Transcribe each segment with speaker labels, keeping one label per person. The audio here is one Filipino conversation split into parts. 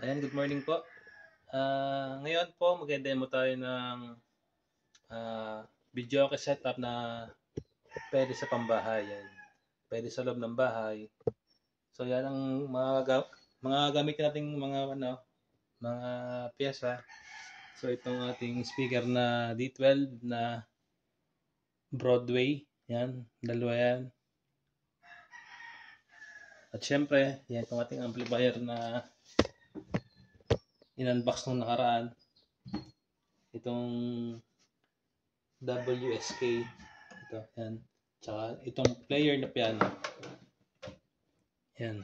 Speaker 1: Ayan, good morning po. Ngayon po magde-demo tayo ng ah, videoke setup na pwede sa pambahay. Yan. Pwede sa loob ng bahay. So yan ang mga gamit nating mga piyesa. So itong ating speaker na D12 na Broadway. Yan, dalawa yan. At syempre, yan itong ating amplifier na in-unbox nung nakaraan. Itong WSK. Ito, yan. Tsaka itong player na piano. Yan.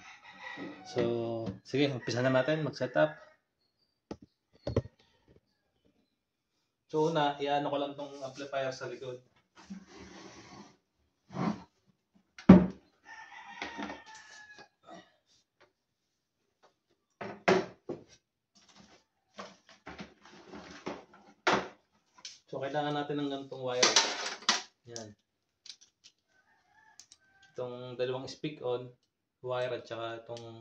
Speaker 1: So, sige, umpisa na natin mag-setup. So, una, iano ko lang tong amplifier sa likod. So, kailangan natin ng ganitong wire. Yan. Itong dalawang speak-on wire at saka itong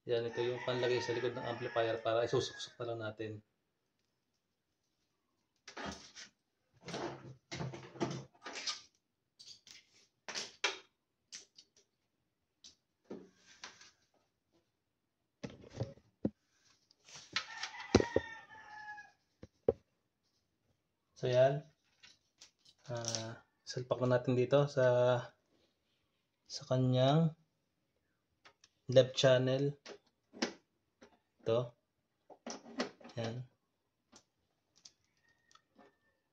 Speaker 1: yan, ito yung panlagay sa likod ng amplifier para isusuksok na lang natin. So, yan. Salpak na natin dito sa kanyang left channel. Ito. Yan.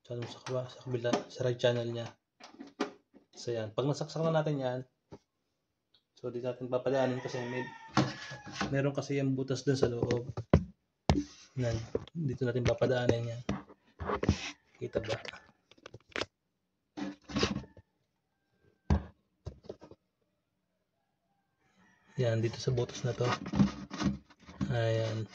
Speaker 1: So, sa kabila, sa right channel niya. So, yan. Pag nasaksak na natin yan, so, dito natin papadaanin kasi meron kasi yung butas dun sa loob. Yan. Dito natin papadaanin yan. Kita ba? Yan, dito sa butas na to. Ayan.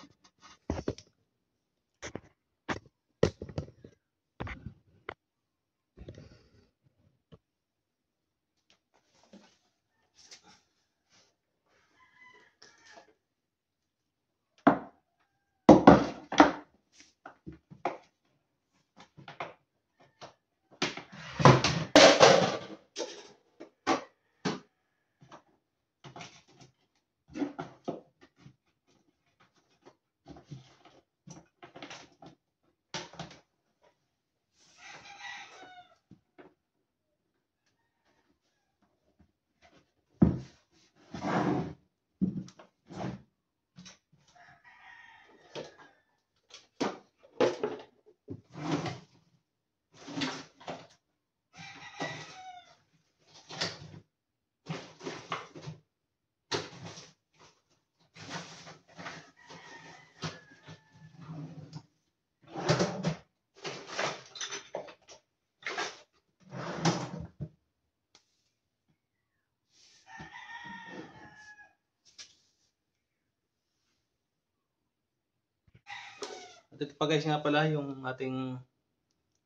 Speaker 1: At ito pa guys nga pala yung ating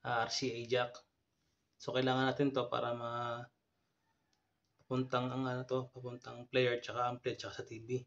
Speaker 1: RCA jack. So kailangan natin to para papuntang player tsaka ampli tsaka sa TV.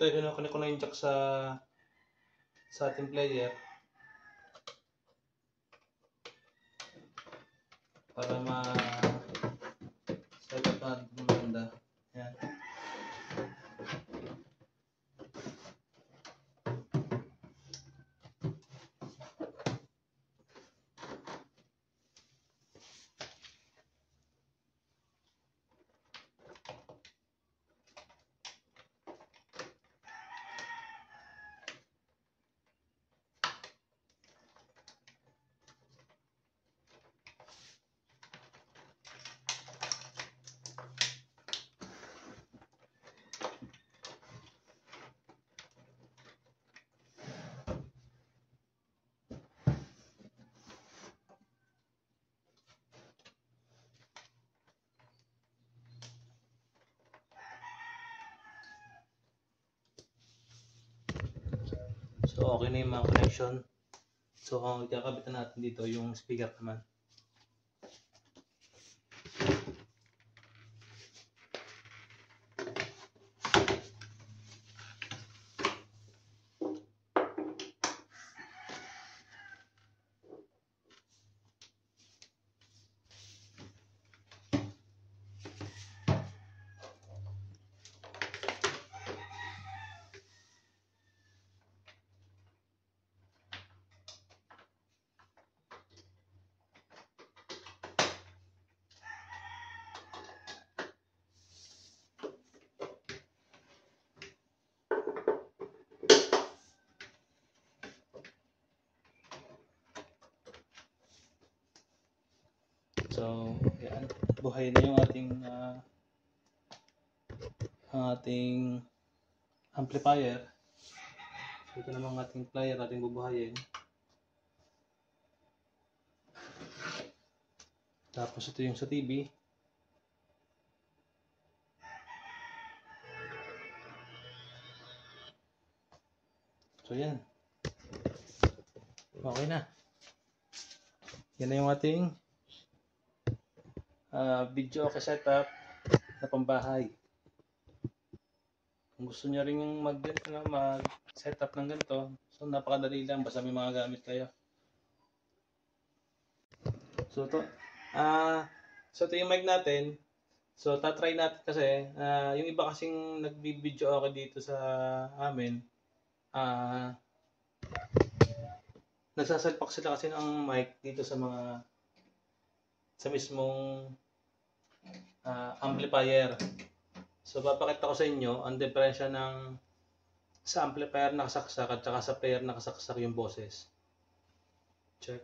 Speaker 1: ito kinukunik ko na yung jack sa ating player para set up natin maganda. Yan. So, okay na yung mga connection. So, ang ikakabitan natin dito yung speaker naman. So, yan. Buhay na yung ating amplifier. So, ito namang ating player ating bubuhayin. Tapos ito yung sa TV. So, yan. Okay na. Yan na yung ating video setup na pambahay. Kung gusto niyo rin yung mag-setup ng ganito, so napakadali lang basta may mga gamit kayo. So ito yung mic natin. So tatry natin kasi yung iba kasing nagbi-video ako dito sa amin, nagsasalpak sila kasi ng mic dito sa mismong amplifier. So papakita ko sa inyo ang diferensya ng sa amplifier nakasaksak at saka sa player nakasaksak yung boses. Check.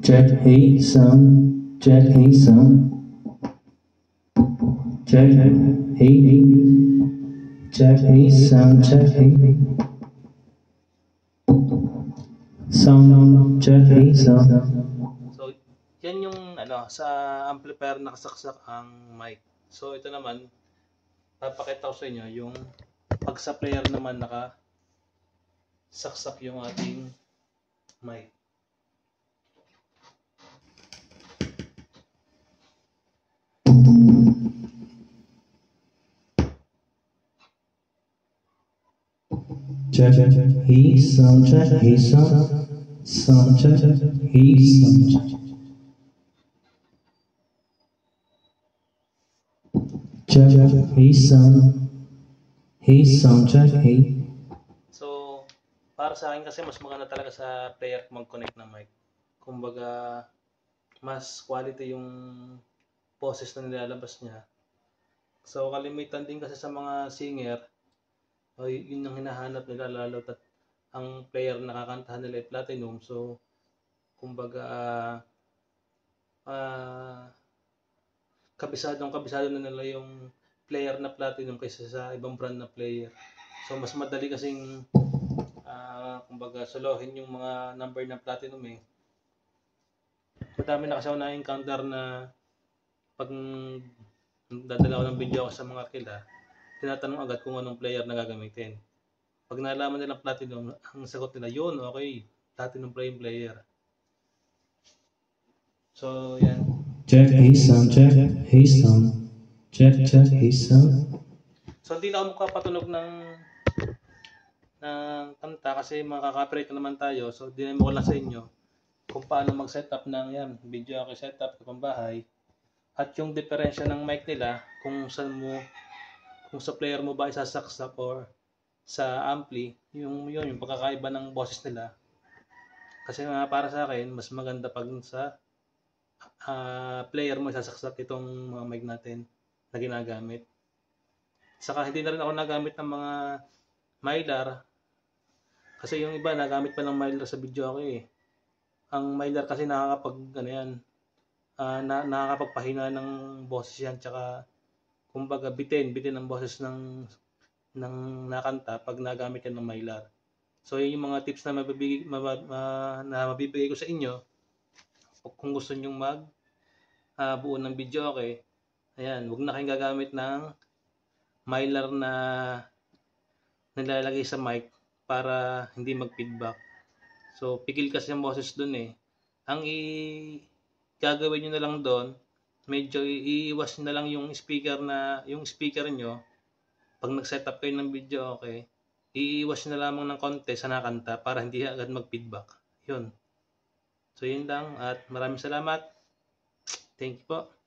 Speaker 2: Check, hey sound. Check, hey sound. Check, hey. Check, hey sound. Check, hey. Sound. Check, hey sound.
Speaker 1: So yan yung sa amplifier nakasaksak ang mic. So ito naman papakita ko sa inyo yung pag sa player naman nakasaksak yung ating mic.
Speaker 2: Check, hey sound. Check, hey sound. Sound check, hey sound. Check, hey sound. Hey sound check, hey.
Speaker 1: So para sa akin kasi mas maganda talaga sa player mag-connect ng mic. Kumbaga mas quality yung boses na nilalabas niya. So kalimitan din kasi sa mga singer, yun ang hinahanap nila lalo at ang player na nakakantahan nila ay platinum. So kumbaga kabisado na nila yung player na platinum kaysa sa ibang brand na player. So mas madali kasing kumbaga solohin yung mga number na platinum eh. Madami na kasi ako na-encounter na pag dadala ko ng video ako sa mga kilala, tinatanong agad kung anong player na gagamitin. Pag nalaman nila platinum, ang sagot nila, yun, okay, platinum player. So, yan.
Speaker 2: Check, hey sound, check, hey sound. Check, hey sound.
Speaker 1: So hindi na ako makapatunog ng kanta kasi makaka-copyright naman tayo. So dinemo ko lang sa inyo kung paano mag-setup ng yan, video okay setup sa pambahay. At yung diferensya ng mic nila, kung sa player mo ba isasaksak or sa ampli, yung pagkakaiba ng boses nila. Kasi nga para sa akin, mas maganda pag sa player mo isasaksak itong mga mic natin na ginagamit. Saka hindi na rin ako nagamit ng mga mylar kasi yung iba nagamit pa ng mylar sa video okay. Ang mylar kasi nakakapagpahina ng boses yan, tsaka kumbaga bitin ng boses ng nakanta pag nagamit yan ng mylar. So yun yung mga tips na mabibigay ko sa inyo kung gusto nyo buo ng video okay. Ayan, huwag na kayong gagamit ng mylar na nilalagay sa mic para hindi mag-feedback. So pigil kasi ang boses dun eh. Ang gagawin nyo na lang doon, medyo iiwas na lang yung speaker nyo pag nag-setup kayo ng video okay. Iiwas na lamang ng konti sa nakanta para hindi agad mag-feedback. Yun. So yun lang at maraming salamat. Thank you po.